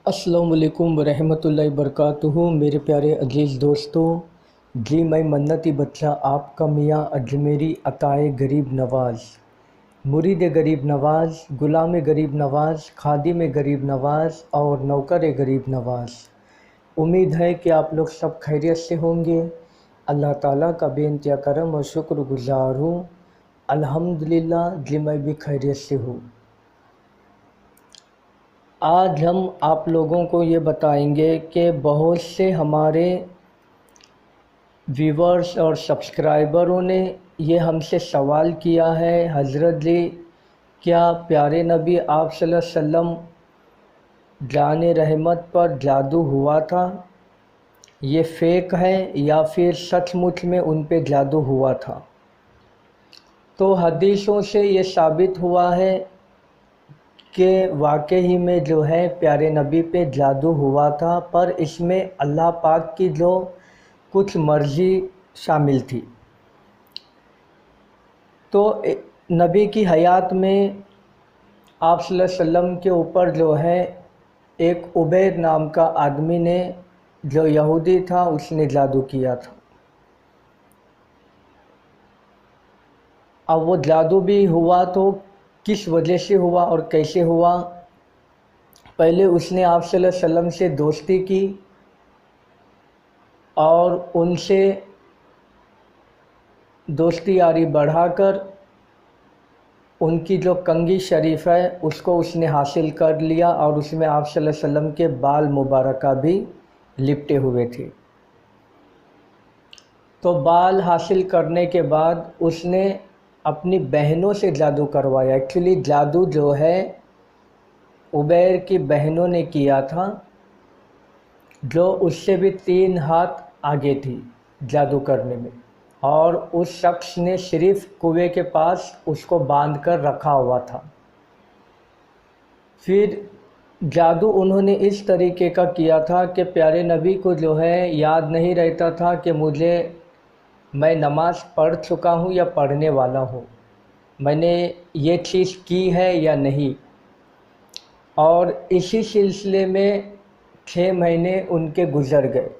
अस्सलाम वालेकुम वरहमतुल्लाहि वबरकातुहू। मेरे प्यारे अजीज़ दोस्तों, जी मैं मन्नती बच्चा आपका मियाँ अजमेरी अताए गरीब नवाज़, मुरीद गरीब नवाज़, गुलाम गरीब नवाज़, खादिम गरीब नवाज़ और नौकर गरीब नवाज़। उम्मीद है कि आप लोग सब खैरियत से होंगे। अल्लाह ताला का बेइंतहा करम और शुक्रगुज़ार हूँ। अल्हम्दुलिल्लाह जी मैं भी खैरियत से हूँ। आज हम आप लोगों को ये बताएंगे कि बहुत से हमारे व्यूवर्स और सब्सक्राइबरों ने ये हमसे सवाल किया है, हज़रत जी क्या प्यारे नबी आप सल्लल्लाहु अलैहि वसल्लम जाने रहमत पर जादू हुआ था, ये फ़ेक है या फिर सचमुच में उन पे जादू हुआ था। तो हदीसों से ये साबित हुआ है कि वाकई में जो है प्यारे नबी पे जादू हुआ था, पर इसमें अल्लाह पाक की जो कुछ मर्ज़ी शामिल थी। तो नबी की हयात में आप सल्लल्लाहु अलैहि वसल्लम के ऊपर जो है एक उबैर नाम का आदमी ने, जो यहूदी था, उसने जादू किया था। अब वो जादू भी हुआ तो किस वजह से हुआ और कैसे हुआ। पहले उसने आप सल्लल्लाहु अलैहि वसल्लम से दोस्ती की और उनसे दोस्ती यारी बढ़ाकर उनकी जो कंगी शरीफ है उसको उसने हासिल कर लिया और उसमें आप सल्लल्लाहु अलैहि वसल्लम के बाल मुबारक भी लिपटे हुए थे। तो बाल हासिल करने के बाद उसने अपनी बहनों से जादू करवाया। एक्चुअली जादू जो है उबैर की बहनों ने किया था, जो उससे भी 3 हाथ आगे थी जादू करने में, और उस शख्स ने सिर्फ कुएं के पास उसको बांध कर रखा हुआ था। फिर जादू उन्होंने इस तरीके का किया था कि प्यारे नबी को जो है याद नहीं रहता था कि मैं नमाज़ पढ़ चुका हूँ या पढ़ने वाला हूँ, मैंने ये चीज़ की है या नहीं। और इसी सिलसिले में 6 महीने उनके गुज़र गए।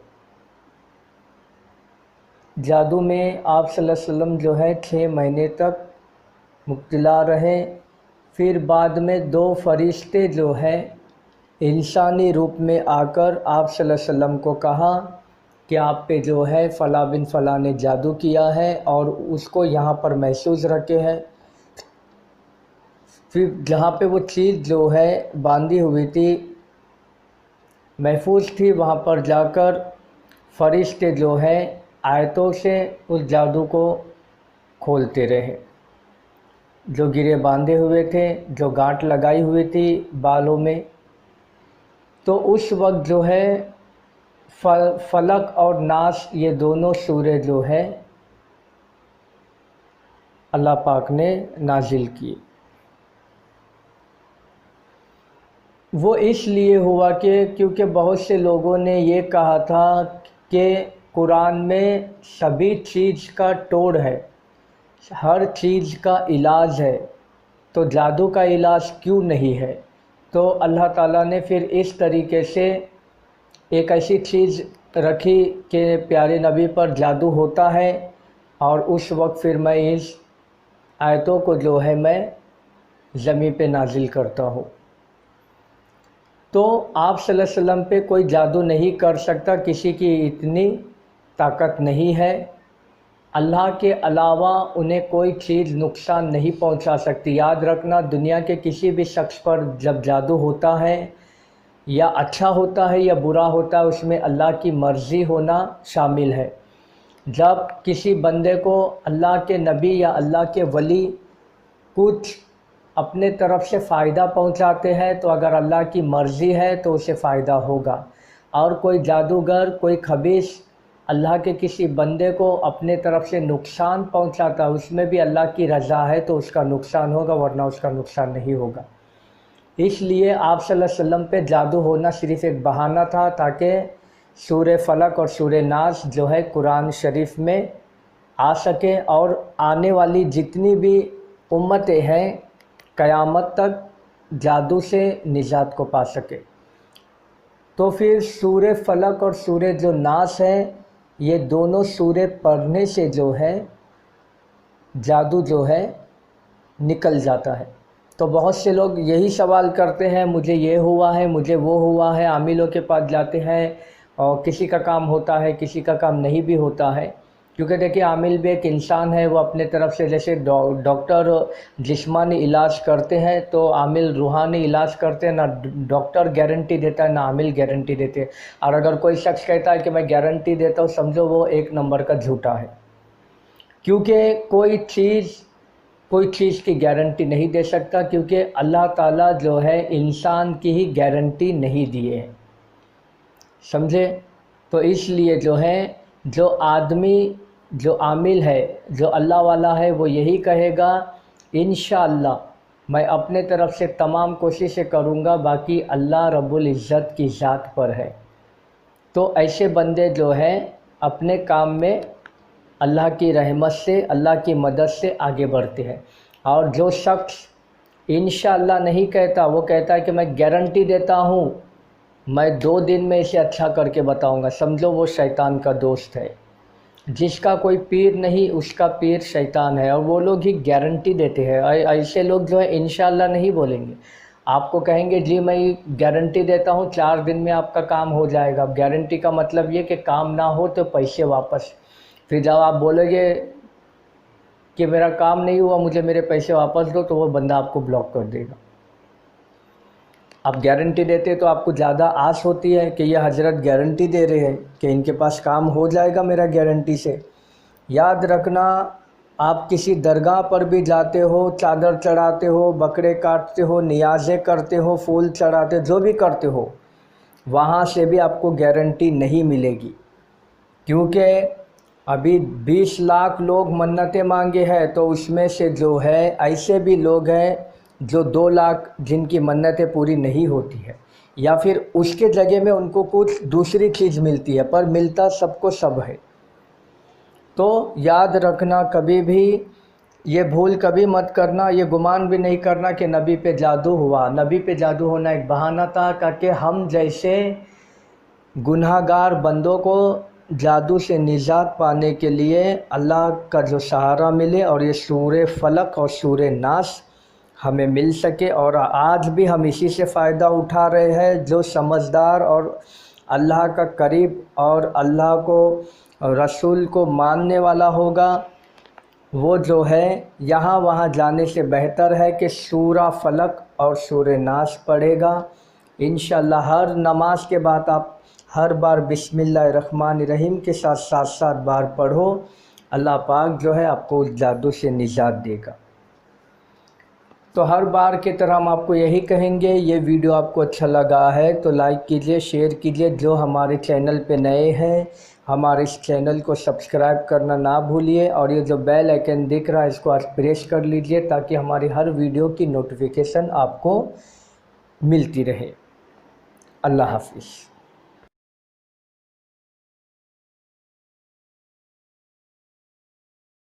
जादू में आप सल्लल्लाहु अलैहि वसल्लम जो है 6 महीने तक मुब्तला रहे। फिर बाद में 2 फरिश्ते जो है इंसानी रूप में आकर आप सल्लल्लाहु अलैहि वसल्लम को कहा कि आप पे जो है फ़ला बिन फ़ला ने जादू किया है और उसको यहाँ पर महसूस रखे हैं। फिर जहाँ पे वो चीज़ जो है बांधी हुई थी, महफूज थी, वहाँ पर जाकर फरिश्ते जो है आयतों से उस जादू को खोलते रहे। जो गिरे बांधे हुए थे, जो गांठ लगाई हुई थी बालों में, तो उस वक्त जो है फलक और नास ये दोनों सूरे जो है अल्लाह पाक ने नाजिल किए। वो इसलिए हुआ कि क्योंकि बहुत से लोगों ने ये कहा था कि कुरान में सभी चीज़ का तोड़ है, हर चीज़ का इलाज है, तो जादू का इलाज क्यों नहीं है। तो अल्लाह ताला ने फिर इस तरीके से एक ऐसी चीज़ रखी कि प्यारे नबी पर जादू होता है, और उस वक्त फिर मैं इस आयतों को जो है मैं ज़मीन पे नाजिल करता हूँ। तो आप सल्लल्लाहु अलैहि वसल्लम पे कोई जादू नहीं कर सकता, किसी की इतनी ताकत नहीं है। अल्लाह के अलावा उन्हें कोई चीज़ नुकसान नहीं पहुंचा सकती। याद रखना, दुनिया के किसी भी शख्स पर जब जादू होता है, या अच्छा होता है या बुरा होता है, उसमें अल्लाह की मर्ज़ी होना शामिल है। जब किसी बंदे को अल्लाह के नबी या अल्लाह के वली कुछ अपने तरफ से फ़ायदा पहुंचाते हैं, तो अगर अल्लाह की मर्ज़ी है तो उसे फ़ायदा होगा। और कोई जादूगर, कोई खबीस अल्लाह के किसी बंदे को अपने तरफ से नुकसान पहुंचाता है, उसमें भी अल्लाह की रज़ा है तो उसका नुकसान होगा, वरना उसका नुकसान नहीं होगा। इसलिए आप सल्लल्लाहु अलैहि वसल्लम पे जादू होना सिर्फ़ एक बहाना था, ताकि सूरे फलक और सूरे नास जो है कुरान शरीफ में आ सके, और आने वाली जितनी भी उम्मतें हैं क़यामत तक जादू से निजात को पा सके। تو پھر سورہ فلق اور سورہ جو ناس ہے یہ دونوں سورہ پڑھنے سے جو ہے جادو جو ہے نکل جاتا ہے۔ تو بہت سے لوگ یہی سوال کرتے ہیں مجھے یہ ہوا ہے، مجھے وہ ہوا ہے، عاملوں کے پاس جاتے ہیں اور کسی کا کام ہوتا ہے، کسی کا کام نہیں بھی ہوتا ہے، کیونکہ دیکھیے عامل بھی ایک انسان ہے، وہ اپنے طرف سے جیسے ڈاکٹر جسمانی علاج کرتے ہیں تو عامل روحانی علاج کرتے ہیں، نہ ڈاکٹر گارنٹی دیتا ہے نہ عامل گارنٹی دیتے ہیں۔ اور اگر کوئی شخص کہتا ہے کہ میں گارنٹی دیتا ہوں، سمجھو وہ ایک نمبر کا جھوٹا ہے، کیونکہ کوئی چیز کی گارنٹی نہیں دے سکتا، کیونکہ اللہ تعالیٰ جو ہے انسان کی ہی گارنٹی نہیں دیے ہیں، سمجھے؟ تو اس لیے جو ہے جو آدمی جو عامل ہے جو اللہ والا ہے وہ یہی کہے گا انشاءاللہ میں اپنے طرف سے تمام کوششیں کروں گا، باقی اللہ رب العزت کی ذات پر ہے۔ تو ایسے بندے جو ہیں اپنے کام میں اللہ کی رحمت سے اللہ کی مدد سے آگے بڑھتے ہیں، اور جو شخص انشاءاللہ نہیں کہتا، وہ کہتا ہے کہ میں گارنٹی دیتا ہوں، میں 2 دن میں اسے اچھا کر کے بتاؤں گا، سمجھو وہ شیطان کا دوست ہے۔ جس کا کوئی پیر نہیں اس کا پیر شیطان ہے، اور وہ لوگ ہی گارنٹی دیتے ہیں۔ ایسے لوگ جو ہے انشاءاللہ نہیں بولیں گے، آپ کو کہیں گے جی میں گارنٹی دیتا ہوں 4 دن میں آپ کا کام ہو جائے گا۔ گارنٹی کا مطلب یہ کہ کام نہ ہو تو پیسے واپس۔ پھر جب آپ بولیں گے کہ میرا کام نہیں ہوا مجھے میرے پیسے واپس دو، تو وہ بندہ آپ کو بلاک کر دے گا۔ آپ گارنٹی دیتے تو آپ کو زیادہ آس ہوتی ہے کہ یہ حضرت گارنٹی دے رہے ہیں کہ ان کے پاس کام ہو جائے گا میرا گارنٹی سے۔ یاد رکھنا، آپ کسی درگاہ پر بھی جاتے ہو، چادر چڑھاتے ہو، بکرے کاٹتے ہو، نیازیں کرتے ہو، پھول چڑھاتے، جو بھی کرتے ہو، وہاں سے بھی آپ کو گارنٹی نہیں ملے گی، کیونکہ ابھی 20 لاکھ لوگ منتیں مانگے ہیں، تو اس میں سے جو ہے ایسے بھی لوگ ہیں جو 2 لاکھ جن کی منتیں پوری نہیں ہوتی ہے، یا پھر اس کے جگہ میں ان کو کچھ دوسری چیز ملتی ہے، پر ملتا سب کو سب ہے۔ تو یاد رکھنا، کبھی بھی یہ بھول کبھی مت کرنا، یہ گمان بھی نہیں کرنا کہ نبی پہ جادو ہوا۔ نبی پہ جادو ہونا ایک بہانہ تھا کہ ہم جیسے گناہ گار بندوں کو جادو سے نجات پانے کے لیے اللہ کا جو سہارا ملے، اور یہ سورہ فلق اور سورہ ناس ہمیں مل سکے، اور آج بھی ہم اسی سے فائدہ اٹھا رہے ہیں۔ جو سمجھدار اور اللہ کا قریب اور اللہ کو رسول کو ماننے والا ہوگا، وہ جو ہے یہاں وہاں جانے سے بہتر ہے کہ سورہ فلق اور سورہ ناس پڑھے گا۔ انشاءاللہ ہر نماز کے بعد آپ ہر بار بسم اللہ الرحمن الرحیم کے ساتھ 7 بار پڑھو، اللہ پاک جو ہے آپ کو اس جادو سے نجات دے گا۔ تو ہر بار کی طرح ہم آپ کو یہی کہیں گے، یہ ویڈیو آپ کو اچھا لگا ہے تو لائک کیجئے، شیئر کیجئے۔ جو ہمارے چینل پہ نئے ہیں ہمارے اس چینل کو سبسکرائب کرنا نہ بھولیے، اور یہ جو بیل آئیکن دکھ رہا ہے اس کو آج پریس کر لیجئے تاکہ ہماری ہر ویڈیو کی نوٹیفیکیشن آپ کو ملتی رہے۔ اللہ حافظ۔